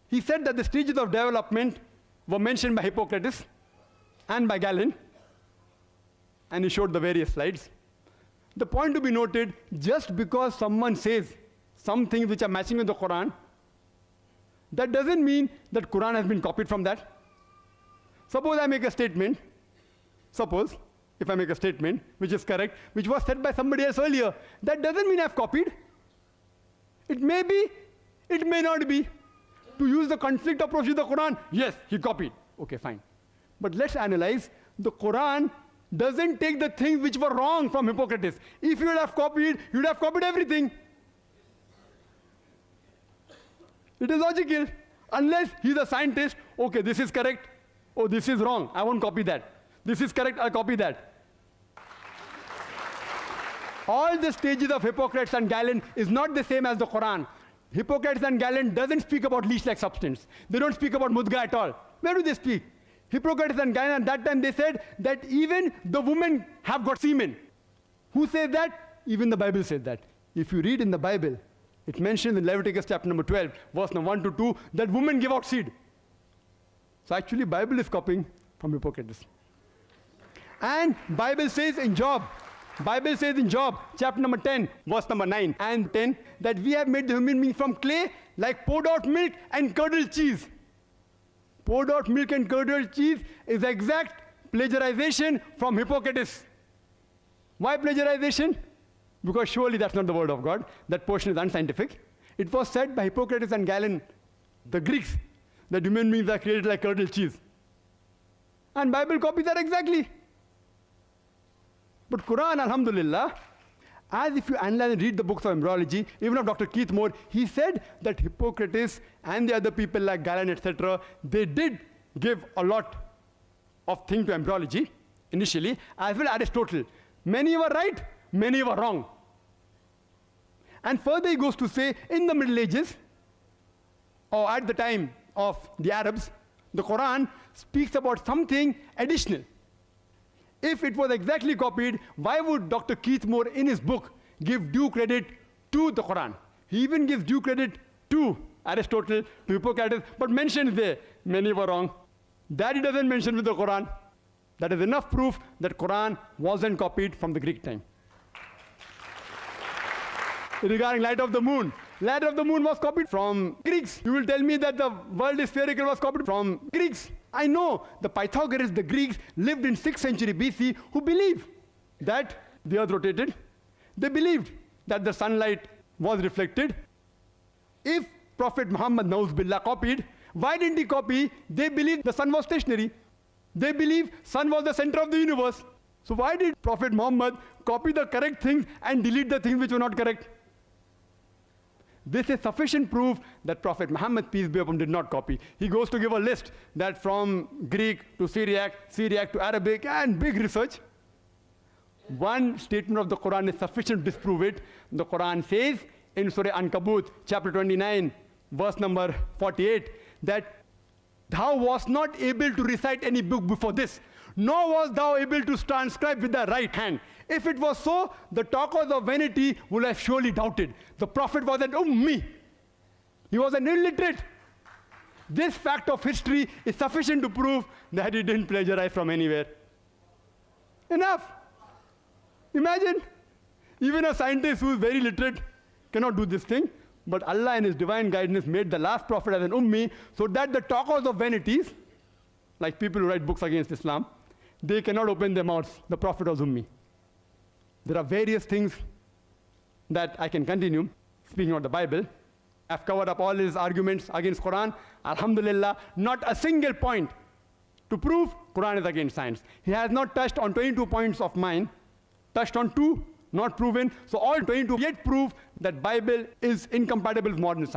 He said that the stages of development were mentioned by Hippocrates and by Galen, and he showed the various slides. The point to be noted, just because someone says some things which are matching with the Quran, that doesn't mean that Quran has been copied from that. Suppose I make a statement, if I make a statement which is correct, which was said by somebody else earlier, that doesn't mean I've copied. It may be, it may not be. To use the conflict approach to the Quran, yes, he copied. Okay, fine. But let's analyze. The Quran doesn't take the things which were wrong from Hippocrates. If you would have copied, you would have copied everything. It is logical. Unless he's a scientist, okay, this is correct. Oh, this is wrong. I won't copy that. This is correct, I'll copy that. All the stages of Hippocrates and Galen is not the same as the Quran. Hippocrates and Galen doesn't speak about leech-like substance. They don't speak about mudga at all. Where do they speak? Hippocrates and Galen, at that time they said that even the women have got semen. Who says that? Even the Bible says that. If you read in the Bible, it mentions in Leviticus chapter number 12, verse number 1 to 2, that women give out seed. So actually Bible is copying from Hippocrates. And Bible says in Job, chapter number 10, verse number 9 and 10, that we have made the human being from clay, like poured out milk and curdled cheese. Poured out milk and curdled cheese is exact plagiarization from Hippocrates. Why plagiarization? Because surely that's not the word of God. That portion is unscientific. It was said by Hippocrates and Galen, the Greeks, that human beings are created like curdled cheese. And Bible copies that exactly. But Quran, alhamdulillah, as if you analyze and read the books of embryology, even of Dr. Keith Moore, he said that Hippocrates and the other people like Galen, etc., they did give a lot of things to embryology initially, as well as Aristotle. Many were right, many were wrong. And further he goes to say, in the Middle Ages, or at the time of the Arabs, the Quran speaks about something additional. If it was exactly copied, why would Dr. Keith Moore in his book give due credit to the Quran? He even gives due credit to Aristotle, to Hippocrates, but mentions there, many were wrong. That he doesn't mention with the Quran. That is enough proof that Quran wasn't copied from the Greek time. Regarding light of the moon was copied from Greeks. You will tell me that the world is spherical was copied from Greeks. I know the Pythagoras, the Greeks, lived in 6th century BC, who believed that the earth rotated. They believed that the sunlight was reflected. If Prophet Muhammad Nauz copied, why didn't he copy? They believed the sun was stationary. They believed sun was the center of the universe. So why did Prophet Muhammad copy the correct things and delete the things which were not correct? This is sufficient proof that Prophet Muhammad, peace be upon him, did not copy. He goes to give a list that from Greek to Syriac, Syriac to Arabic, and big research. One statement of the Quran is sufficient to disprove it. The Quran says in Surah Ankabut, chapter 29, verse number 48, that thou wast not able to recite any book before this, nor was thou able to transcribe with the right hand. If it was so, the talkers of vanity would have surely doubted. The Prophet was an ummi. He was an illiterate. This fact of history is sufficient to prove that he didn't plagiarize from anywhere. Enough. Imagine, even a scientist who is very literate cannot do this thing, but Allah in His divine guidance made the last prophet as an ummi, so that the talkers of vanities, like people who write books against Islam, they cannot open their mouths. The Prophet was ummi. There are various things that I can continue, speaking of the Bible. I've covered up all his arguments against Quran. Alhamdulillah, not a single point to prove Quran is against science. He has not touched on 22 points of mine, touched on 2, not proven. So all 22 yet prove that Bible is incompatible with modern science.